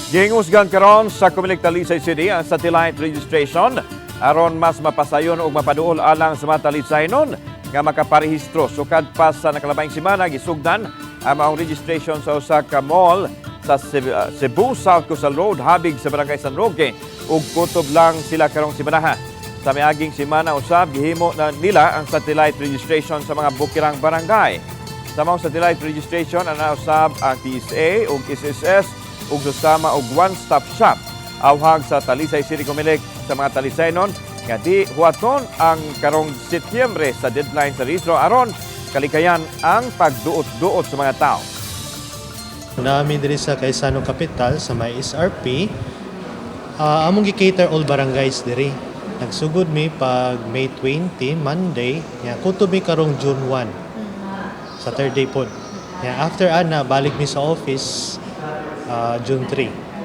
Gihingusgan karon sa Comelec Talisay City ang satellite registration aron mas mapasayon ug mapaduol alang sa mga talisaynon nga makaparehistro. Sukad pa sa nakalabayng semana gisugdan ang maong registration sa usa ka mall sa Cebu South Coastal Road habig sa Barangay San Roque ug kutob lang sila karong semana. Sa miaging semana usab gihimo na nila ang satellite registration sa mga bukirang barangay. Sa maong satellite registration ana usab ang TSA ug SSS ug susama og one-stop shop awhag sa Talisay City Comelec sa mga talisaynon nga di huwaton ang karong Setyembre sa deadline sa rehistro aron kalikayan ang pagduot-duot sa mga tao. Namin diri sa Quezon Capital sa may SRP, among gi-cater all barangays diri. Nagsugod mi pag May 20, Monday, ya kutob mi karong June 1. Saturday pod. Ya after ana balik mi sa office June 3.